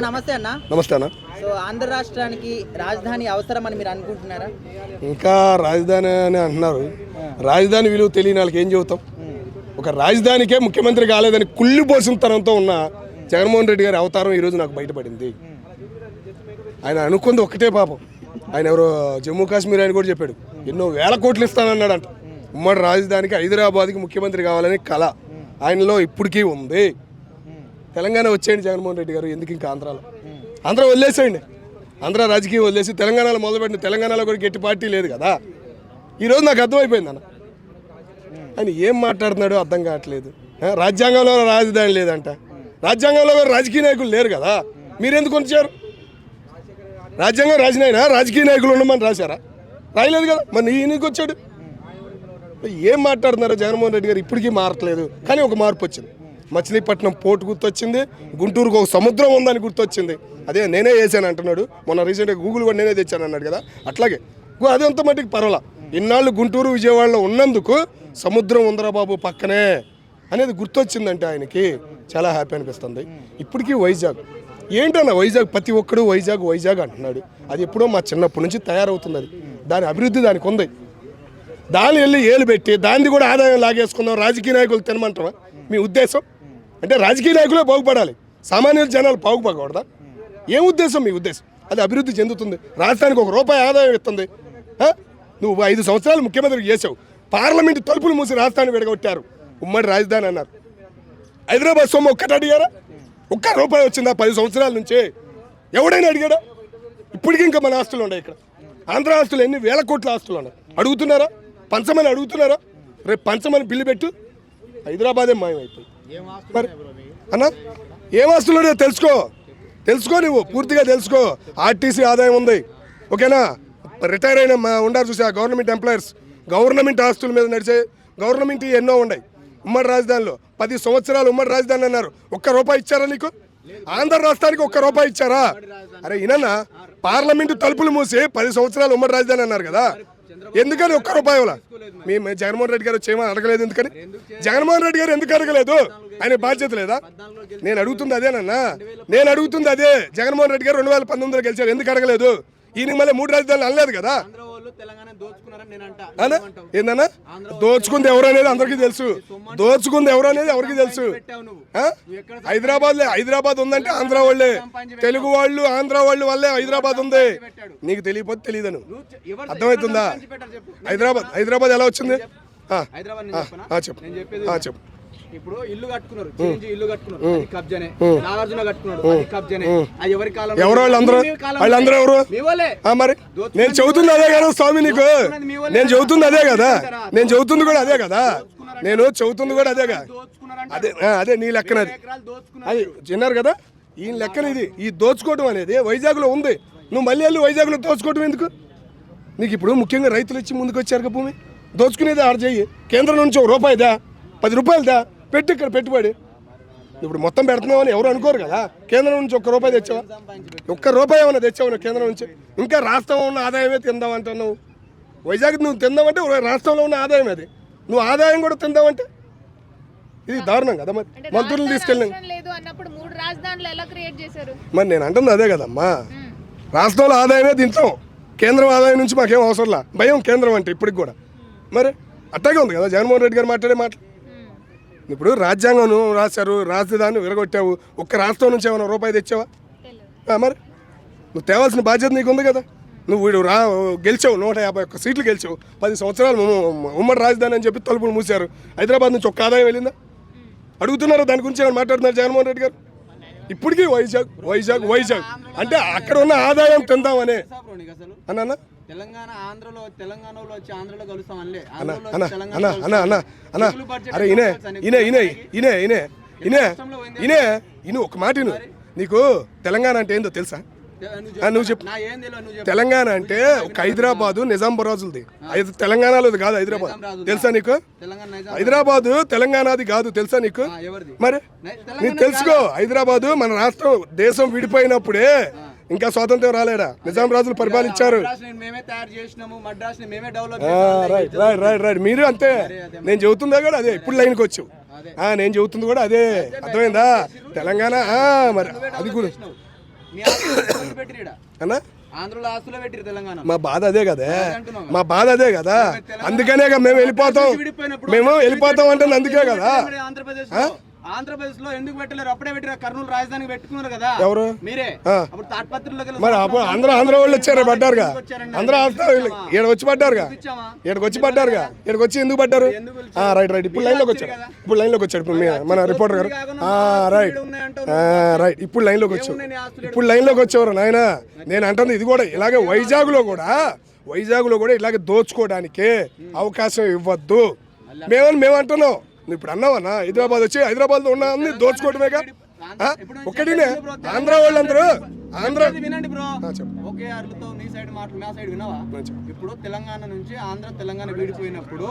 నమస్తే అన్న. నమస్తే అన్న. సో ఆంధ్ర రాష్ట్రానికి రాజధాని అవసరం అని మీరు అనుకుంటున్నారా? ఇంకా రాజధాని అని అంటున్నారు. రాజధాని విలువ తెలియని వాళ్ళకి ఏం చెబుతాం? ఒక రాజధానికే ముఖ్యమంత్రి కాలేదని కుళ్ళి పోసినతనంతో ఉన్న జగన్మోహన్ రెడ్డి గారి అవతారం ఈరోజు నాకు బయటపడింది. ఆయన అనుకుంది ఒక్కటే పాపం. ఆయన ఎవరో జమ్మూ కాశ్మీర్ ఆయన కూడా చెప్పాడు, ఎన్నో వేల కోట్లు ఇస్తానన్నాడంట. ఉమ్మడి రాజధానికి హైదరాబాద్కి ముఖ్యమంత్రి కావాలని కళ ఆయనలో ఇప్పటికీ ఉంది. తెలంగాణ వచ్చేయండి జగన్మోహన్ రెడ్డి గారు, ఎందుకు ఇంకా ఆంధ్ర వదిలేసేయండి. ఆంధ్ర రాజకీయం వదిలేసి తెలంగాణలో మొదలుపెట్టిన, తెలంగాణలో కూడా గట్టి పార్టీ లేదు కదా. ఈరోజు నాకు అర్థమైపోయింది అన్న, ఆయన ఏం మాట్లాడుతున్నాడో అర్థం కావట్లేదు. రాజ్యాంగంలో రాజధాని లేదంట, రాజ్యాంగంలో కూడా రాజకీయ నాయకులు లేరు కదా, మీరెందుకు వచ్చారు? రాజ్యాంగం రాసినైనా రాజకీయ నాయకులు ఉండమని రాశారా? రాయలేదు కదా, మరి ఈయనకి వచ్చాడు. ఏం మాట్లాడుతున్నారో జగన్మోహన్ రెడ్డి గారు ఇప్పటికీ మారట్లేదు. కానీ ఒక మార్పు వచ్చింది. మచిలీపట్నం పోర్టు గుర్తొచ్చింది, గుంటూరుకు ఒక సముద్రం ఉందని గుర్తొచ్చింది. అదే నేనే వేసాను అంటున్నాడు. మొన్న రీసెంట్గా గూగుల్ కూడా నేనే తెచ్చాను అన్నాడు కదా, అట్లాగే అది అంత మట్టికి పర్వాలా. ఇన్నాళ్ళు గుంటూరు విజయవాడలో ఉన్నందుకు సముద్రం ఉందరా బాబు పక్కనే అనేది గుర్తొచ్చిందంటే ఆయనకి చాలా హ్యాపీ అనిపిస్తుంది. ఇప్పటికీ వైజాగ్ ఏంటన్నా, వైజాగ్ ప్రతి ఒక్కడు వైజాగ్ వైజాగ్ అంటున్నాడు. అది ఎప్పుడో మా చిన్నప్పటి నుంచి తయారవుతుంది. అది దాని అభివృద్ధి దానికి ఉంది. దాన్ని వెళ్ళి ఏలు పెట్టి దాన్ని కూడా ఆదాయం లాగేసుకుందాం, రాజకీయ నాయకులు తినమంటావా? మీ ఉద్దేశం అంటే రాజకీయ నాయకులే బాగుపడాలి, సామాన్య జనాలు బాగుపడకూడదా? ఏం ఉద్దేశం మీ ఉద్దేశం? అది అభివృద్ధి చెందుతుంది, రాష్ట్రానికి ₹1 ఆదాయం ఇస్తుంది. నువ్వు 5 సంవత్సరాలు ముఖ్యమంత్రి చేసావు, పార్లమెంటు తలుపులు మూసి రాష్ట్రాన్ని విడగొట్టారు, ఉమ్మడి రాజధాని అన్నారు. హైదరాబాద్ సొమ్ము ఒక్కటి అడిగారా? ₹1 వచ్చిందా 10 సంవత్సరాల నుంచి? ఎవడైనా అడిగాడా? ఇప్పటికీ ఇంకా మన ఆస్తులు ఉన్నాయి. ఇక్కడ ఆంధ్ర ఆస్తులు ఎన్ని వేల కోట్ల ఆస్తులు ఉన్నాయి. అడుగుతున్నారా? పంచమని అడుగుతున్నారా? రేపు పంచమని బిల్లు పెట్టు. హైదరాబాదే మాయమైపోయింది. మరి అన్న ఏం ఆస్తులు తెలుసుకో, నువ్వు పూర్తిగా తెలుసుకో. ఆర్టీసీ ఆదాయం ఉంది, ఓకేనా? రిటైర్ అయిన ఉండారు చూసా గవర్నమెంట్ ఎంప్లాయర్స్, గవర్నమెంట్ ఆస్తుల మీద నడిచే గవర్నమెంట్ ఎన్నో ఉన్నాయి. ఉమ్మడి రాజధానిలో 10 సంవత్సరాలు ఉమ్మడి రాజధాని అన్నారు. ₹1 ఇచ్చారా నీకు? ఆంధ్ర రాష్ట్రానికి ₹1 ఇచ్చారా? అరే ఈయన పార్లమెంటు తలుపులు మూసి 10 సంవత్సరాలు ఉమ్మడి రాజధాని అన్నారు కదా, ఎందుకని ₹1 మేము జగన్మోహన్ రెడ్డి గారు చేయమని అడగలేదు. ఎందుకని జగన్మోహన్ రెడ్డి గారు ఎందుకు అడగలేదు? ఆయన బాధ్యత లేదా? నేను అడుగుతుంది అదేనన్నా, నేను అడుగుతుంది అదే. జగన్మోహన్ రెడ్డి గారు 2019లో గెలిచారు, ఎందుకు అడగలేదు? ఈయన మళ్ళీ 3 రాజధానులు అనలేదు కదా. ఏందన్నా దోచుకుంది ఎవరు అనేది అందరికీ తెలుసు, దోచుకుంది ఎవరు అనేది ఎవరికి తెలుసు. హైదరాబాద్ ఉందంటే ఆంధ్ర వాళ్ళే, తెలుగు వాళ్ళు ఆంధ్ర వాళ్ళు వల్లే హైదరాబాద్ ఉంది. నీకు తెలియకపోతే తెలియదను, అర్థమవుతుందా? హైదరాబాద్ ఎలా వచ్చింది చెప్పు. ఇప్పుడు ఇల్లు కట్టుకున్నారు, ఇల్లు కట్టుకున్నారు, అది కబ్జానే. నాగార్జున కట్టుకున్నాడు, అది కబ్జానే. అది ఎవరి కాలం? ఎవరు వాళ్ళందరూ ఎవరు? మరి నేను చెబుతుంది అదే కదా స్వామి, నీకు నేను చెబుతుంది అదే కదా, నేను చెబుతుంది కూడా అదే కదా, నేను చెబుతుంది కూడా అదే కదా. అదే నీ లెక్కనది, అది చిన్నారు కదా ఈ లెక్కన. ఇది ఈ దోచుకోవడం అనేది వైజాగ్ లో ఉంది. నువ్వు మళ్ళీ వెళ్ళి వైజాగ్ లో దోచుకోవడం ఎందుకు? నీకు ఇప్పుడు ముఖ్యంగా రైతులు ఇచ్చి ముందుకు వచ్చారు కదా, భూమి దోచుకునేది ఆడ చెయ్యి. కేంద్రం నుంచి ₹1 దా, ₹10 దా, పెట్టి ఇక్కడ పెట్టుబడి. ఇప్పుడు మొత్తం పెడుతున్నామని ఎవరు అనుకోరు కదా. కేంద్రం నుంచి ₹1 తెచ్చావా? ₹1 ఏమైనా తెచ్చావు కేంద్రం నుంచి? ఇంకా రాష్ట్రంలో ఉన్న ఆదాయమే తిందామంటున్నావు. వైజాగ్ నువ్వు తిందామంటే రాష్ట్రంలో ఉన్న ఆదాయం అది, నువ్వు ఆదాయం కూడా తిందామంటే ఇది దారుణం కదా. మరి మంత్రులను తీసుకెళ్ళి మరి నేను అంటుంది అదే కదమ్మా, రాష్ట్రంలో ఆదాయమే తింటాం, కేంద్రం ఆదాయం నుంచి మాకేం అవసరంలా. భయం కేంద్రం అంటే ఇప్పటికి కూడా. మరి అట్టాగే ఉంది కదా జగన్మోహన్ రెడ్డి గారు మాట్లాడే మాటలు. ఇప్పుడు రాజ్యాంగం రాశారు, రాజధాని విరగొట్టావు, ఒక్క రాష్ట్రం నుంచి ఏమైనా ₹1 తెచ్చావా? మరి నువ్వు తేవాల్సిన బాధ్యత నీకు ఉంది కదా. నువ్వు గెలిచావు, 151 సీట్లు గెలిచావు, 10 సంవత్సరాలు ఉమ్మడి రాజధాని అని చెప్పి తలుపులు మూసారు. హైదరాబాద్ నుంచి ఒక్క ఆదాయం వెళ్ళిందా? అడుగుతున్నారా? దాని గురించి ఏమైనా మాట్లాడుతున్నారు జగన్మోహన్ రెడ్డి గారు? ఇప్పటికీ వైజాగ్ అంటే అక్కడ ఉన్న ఆదాయం తిందామనే అన్న. తెలంగాణలో వచ్చి ఆంధ్రలో కలుస్తాం అనలే. అరే ఇనే ఒక మాట, నీకు తెలంగాణ అంటే ఏందో తెలుసా? నువ్వు చెప్పు. తెలంగాణ అంటే ఒక హైదరాబాదు నిజాంబరాజులది, తెలంగాణలోది కాదు హైదరాబాద్, తెలుసా నీకు? హైదరాబాదు తెలంగాణది కాదు, తెలుసా నీకు? మరి నీకు తెలుసుకో. హైదరాబాదు మన రాష్ట్రం, దేశం విడిపోయినప్పుడే ఇంకా స్వాతంత్రం రాలేడా, నిజాం రాజులు పరిపాలించారు. రైట్ మీరు అంతే. నేను చెబుతుందా కూడా అదే, ఇప్పుడు లైన్కి వచ్చావు. నేను చెబుతుంది కూడా అదే, అర్థమైందా? తెలంగాణ మరి అది కూడా మీ ఆస్తులు పెట్టిరు ఈడ. అన్నా ఆంధ్రలో ఆస్తులు పెట్టిరు తెలంగాణ. మా బాధ అదే కదా, మా బాధ అదే కదా. అందుకనే మేము వెళ్ళిపోతాం, మేము వెళ్ళిపోతాం అంటే అందుకే కదా. ఆంధ్రప్రదేశ్ లో ఎందుకు పెట్టలేరు? అప్పుడే పెట్టారు, కర్నూలు రాజధానికి పెట్టుకున్నారు కదా ఎవరు మీరే. అప్పుడు తాటిపత్రులకి మరి ఆంధ్ర వాళ్ళు వచ్చారు, పడ్డారుగా. ఆంధ్ర ఈడ వచ్చి పడ్డారుగా, ఇక్కడికి వచ్చి పడ్డారుగా. ఇక్కడికి వచ్చి ఎందుకు పడ్డారు? రైట్ రైట్ ఇప్పుడు లైన్లోకి వచ్చాడు, ఇప్పుడు లైన్లోకి వచ్చాడు మన రిపోర్టర్ గారు. రైట్ రైట్ ఇప్పుడు లైన్లోకి వచ్చావు, ఇప్పుడు లైన్లోకి వచ్చేవారు నాయన. నేను అంటుంది ఇది కూడా ఇలాగే వైజాగ్లో కూడా ఇలాగే దోచుకోవడానికి అవకాశం ఇవ్వద్దు. మేము అంటున్నాం. ఇప్పుడు అన్నావన్నా హైదరాబాద్ వచ్చి హైదరాబాద్లో ఉన్న అన్ని దోచుకోవటమేగా. ఒకటినే ఆంధ్ర వాళ్ళందరూ ఆంధ్ర వినండి బ్రో. ఒకే అర్లతో నీ సైడ్ మాటలు నా సైడ్ వినవా? ఇప్పుడు తెలంగాణ నుంచి తెలంగాణ విడిపోయినప్పుడు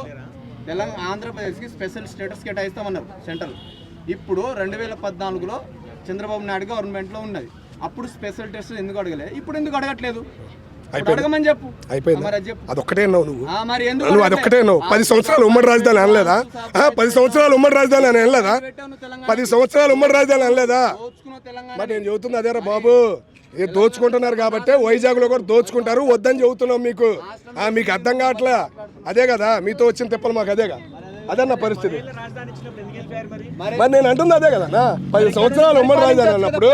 ఆంధ్రప్రదేశ్ కి స్పెషల్ స్టేటస్ కేటాయిస్తామన్నారు సెంట్రల్. ఇప్పుడు 2014లో చంద్రబాబు నాయుడు గవర్నమెంట్ లో ఉన్నది. అప్పుడు స్పెషల్ టెస్ట్ ఎందుకు అడగలేదు? ఇప్పుడు ఎందుకు అడగట్లేదు? అడగమని చెప్పు. అయిపోయింది. అదొక్కటే నువ్వు అదొక్కటే 10 సంవత్సరాలు ఉమ్మడి రాజధాని అనలేదా? 10 సంవత్సరాలు ఉమ్మడి రాజధాని అని అనలేదా? 10 సంవత్సరాలు ఉమ్మడి రాజధాని అనలేదా? మరి నేను చెబుతుంది అదేరా బాబు. దోచుకుంటున్నారు కాబట్టి వైజాగ్ లో కూడా దోచుకుంటారు, వద్దని చెబుతున్నాం మీకు. మీకు అర్థం కావట్లే. అదే కదా మీతో వచ్చిన తిప్పలు మాకు. అదేగా అదన్న పరిస్థితి. మరి నేను అంటుంది అదే కదా. 10 సంవత్సరాలు ఉమ్మడి రాజధాని అన్నప్పుడు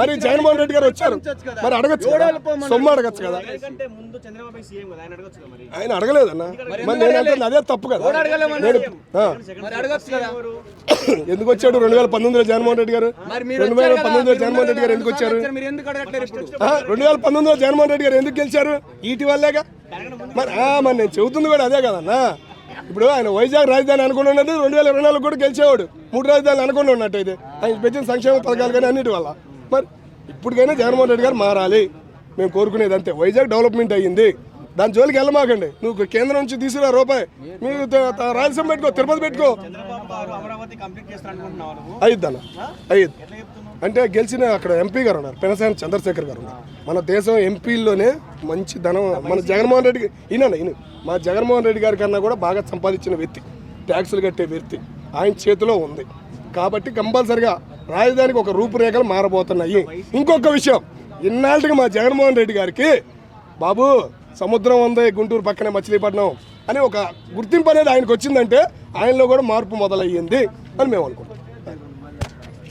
మరి జగన్మోహన్ రెడ్డి గారు వచ్చారు, మరి అడగచ్చు కదా, సొమ్ము అడగచ్చు కదా. ఆయన అడగలేదన్న. మరి నేను అంటుంది అదే తప్పు కదా. ఎందుకు వచ్చాడు 2019లో జగన్మోహన్ రెడ్డి గారు? 2019లో జగన్మోహన్ రెడ్డి గారు ఎందుకు వచ్చారు? 2019లో జగన్మోహన్ రెడ్డి గారు ఎందుకు గెలిచారు? వీటి వల్లేగా. మరి నేను చెబుతుంది కూడా అదే కదన్నా. ఇప్పుడు ఆయన వైజాగ్ రాజధాని అనుకుని ఉన్నది 2024 కూడా గెలిచేవాడు. 3 రాజధానులు అనుకుని ఉన్నట్టయితే ఆయన పెట్టిన సంక్షేమ పథకాలు కానీ అన్నిటి వల్ల. మరి ఇప్పటికైనా జగన్మోహన్ రెడ్డి గారు మారాలి మేము కోరుకునేది అంతే. వైజాగ్ డెవలప్మెంట్ అయ్యింది, దాని జోలికి వెళ్ళమాకండి. నువ్వు కేంద్రం నుంచి తీసుకురా రూపాయి, మీరు రాయలసీమ పెట్టుకో, తిరుపతి పెట్టుకో, అయ్యిద్దన్న అయ్యిద్ది. అంటే గెలిచిన అక్కడ ఎంపీ గారు ఉన్నారు, పెనసాని చంద్రశేఖర్ గారు ఉన్నారు. మన దేశం ఎంపీల్లోనే మంచి ధనం మన జగన్మోహన్ రెడ్డి ఈయన మా జగన్మోహన్ రెడ్డి గారి కన్నా కూడా బాగా సంపాదించిన వ్యక్తి, ట్యాక్సులు కట్టే వ్యక్తి ఆయన చేతిలో ఉంది. కాబట్టి కంపల్సరిగా రాజధానికి ఒక రూపురేఖలు మారబోతున్నాయి. ఇంకొక విషయం, ఇన్నాళ్ళకి మా జగన్మోహన్ రెడ్డి గారికి బాబు సముద్రం ఉంది గుంటూరు పక్కనే మచిలీపట్నం అని ఒక గుర్తింపు అనేది ఆయనకు వచ్చిందంటే ఆయనలో కూడా మార్పు మొదలయ్యింది అని మేము అనుకుంటాం.